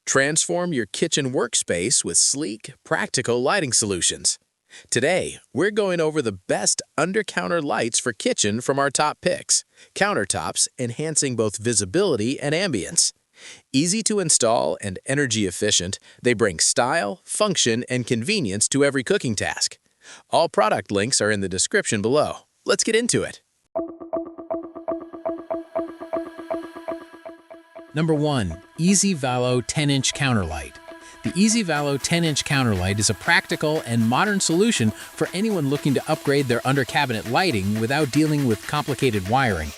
Transform your kitchen workspace with sleek, practical lighting solutions. Today, we're going over the best under-counter lights for kitchen from our top picks. Countertops, enhancing both visibility and ambience. Easy to install and energy efficient, they bring style, function, and convenience to every cooking task. All product links are in the description below. Let's get into it. Number 1. EZVALO 10-inch counterlight. The EZVALO 10-inch counterlight is a practical and modern solution for anyone looking to upgrade their under-cabinet lighting without dealing with complicated wiring.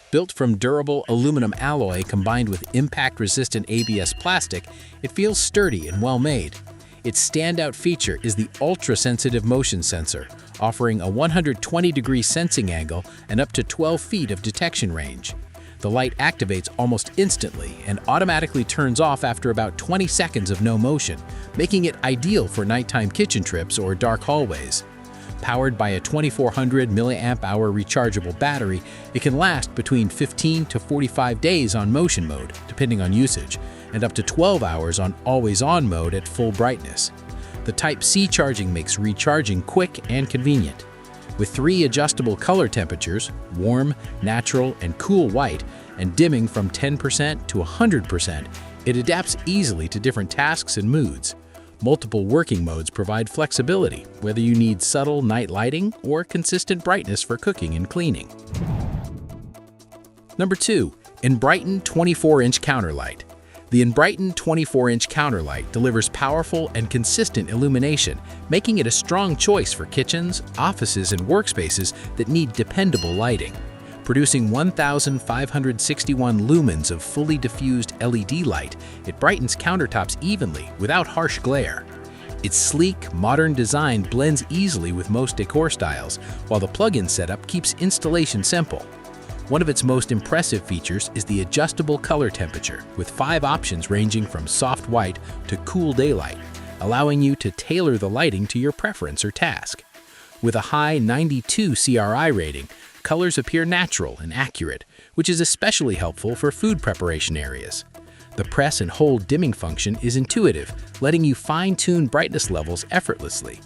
Built from durable aluminum alloy combined with impact-resistant ABS plastic, it feels sturdy and well-made. Its standout feature is the ultra-sensitive motion sensor, offering a 120-degree sensing angle and up to 12 feet of detection range. The light activates almost instantly and automatically turns off after about 20 seconds of no motion, making it ideal for nighttime kitchen trips or dark hallways. Powered by a 2400 mAh rechargeable battery, it can last between 15 to 45 days on motion mode, depending on usage, and up to 12 hours on always-on mode at full brightness. The Type-C charging makes recharging quick and convenient. With 3 adjustable color temperatures, warm, natural, and cool white, and dimming from 10% to 100%, it adapts easily to different tasks and moods. Multiple working modes provide flexibility, whether you need subtle night lighting or consistent brightness for cooking and cleaning. Number 2. Enbrighten 24-inch counterlight. The Enbrighten 24-inch counterlight delivers powerful and consistent illumination, making it a strong choice for kitchens, offices, and workspaces that need dependable lighting. Producing 1,561 lumens of fully diffused LED light, it brightens countertops evenly without harsh glare. Its sleek, modern design blends easily with most decor styles, while the plug-in setup keeps installation simple. One of its most impressive features is the adjustable color temperature, with 5 options ranging from soft white to cool daylight, allowing you to tailor the lighting to your preference or task. With a high 92 CRI rating, colors appear natural and accurate, which is especially helpful for food preparation areas. The press and hold dimming function is intuitive, letting you fine-tune brightness levels effortlessly.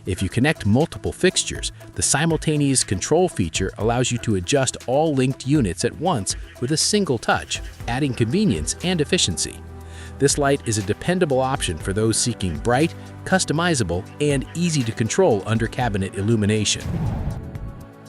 If you connect multiple fixtures, the simultaneous control feature allows you to adjust all linked units at once with a single touch, adding convenience and efficiency. This light is a dependable option for those seeking bright, customizable, and easy-to-control under-cabinet illumination.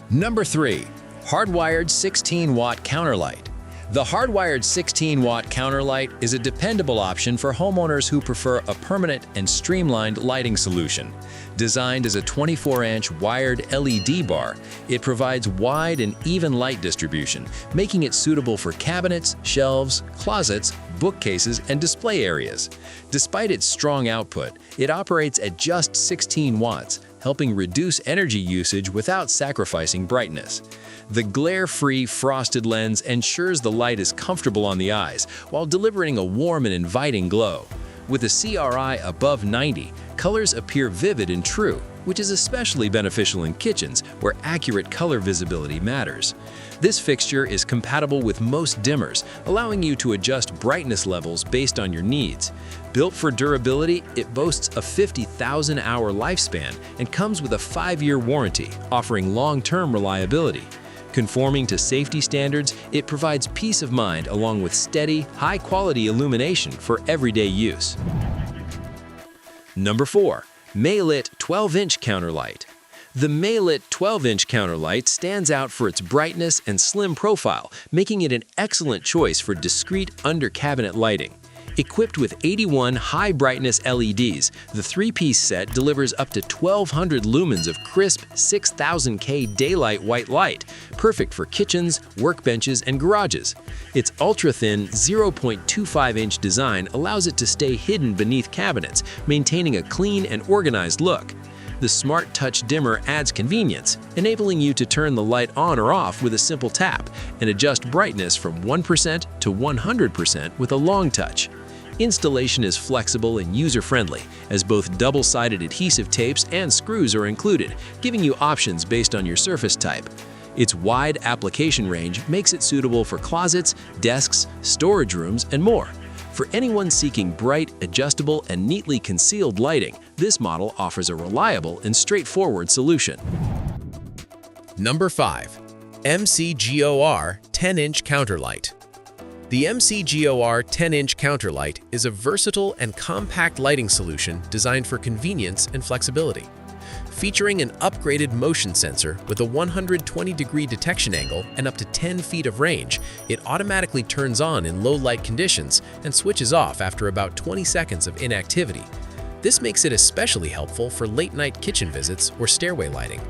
Number 3. Hardwired 16-watt counterlight. The Hardwired 16-watt counterlight is a dependable option for homeowners who prefer a permanent and streamlined lighting solution. Designed as a 24-inch wired LED bar, it provides wide and even light distribution, making it suitable for cabinets, shelves, closets, bookcases, and display areas. Despite its strong output, it operates at just 16 watts, helping reduce energy usage without sacrificing brightness. The glare-free frosted lens ensures the light is comfortable on the eyes while delivering a warm and inviting glow. With a CRI above 90, colors appear vivid and true, which is especially beneficial in kitchens where accurate color visibility matters. This fixture is compatible with most dimmers, allowing you to adjust brightness levels based on your needs. Built for durability, it boasts a 50,000-hour lifespan and comes with a 5-year warranty, offering long-term reliability. Conforming to safety standards, it provides peace of mind along with steady, high-quality illumination for everyday use. Number 4. Maylit 12-inch counterlight. The Maylit 12-inch counterlight stands out for its brightness and slim profile, making it an excellent choice for discreet under-cabinet lighting. Equipped with 81 high-brightness LEDs, the 3-piece set delivers up to 1,200 lumens of crisp 6,000K daylight white light, perfect for kitchens, workbenches, and garages. Its ultra-thin 0.25-inch design allows it to stay hidden beneath cabinets, maintaining a clean and organized look. The Smart Touch dimmer adds convenience, enabling you to turn the light on or off with a simple tap and adjust brightness from 1% to 100% with a long touch. Installation is flexible and user-friendly, as both double-sided adhesive tapes and screws are included, giving you options based on your surface type. Its wide application range makes it suitable for closets, desks, storage rooms, and more. For anyone seeking bright, adjustable, and neatly concealed lighting, this model offers a reliable and straightforward solution. Number 5. MCGOR 10-inch counterlight. The MCGOR 10-inch counterlight is a versatile and compact lighting solution designed for convenience and flexibility. Featuring an upgraded motion sensor with a 120-degree detection angle and up to 10 feet of range, it automatically turns on in low light conditions and switches off after about 20 seconds of inactivity. This makes it especially helpful for late-night kitchen visits or stairway lighting.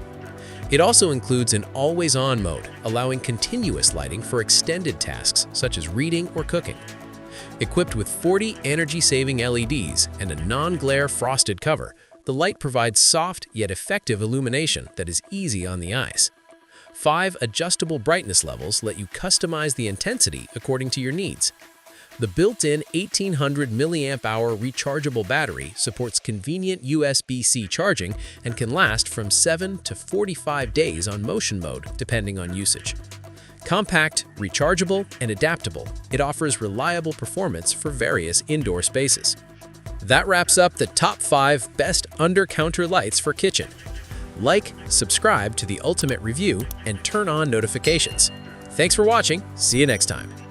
It also includes an always-on mode, allowing continuous lighting for extended tasks such as reading or cooking. Equipped with 40 energy-saving LEDs and a non-glare frosted cover, the light provides soft yet effective illumination that is easy on the eyes. 5 adjustable brightness levels let you customize the intensity according to your needs. The built-in 1800 mAh rechargeable battery supports convenient USB-C charging and can last from 7 to 45 days on motion mode, depending on usage. Compact, rechargeable, and adaptable, it offers reliable performance for various indoor spaces. That wraps up the top 5 best under-counter lights for kitchen. Like, subscribe to The Ultimate Review, and turn on notifications. Thanks for watching. See you next time.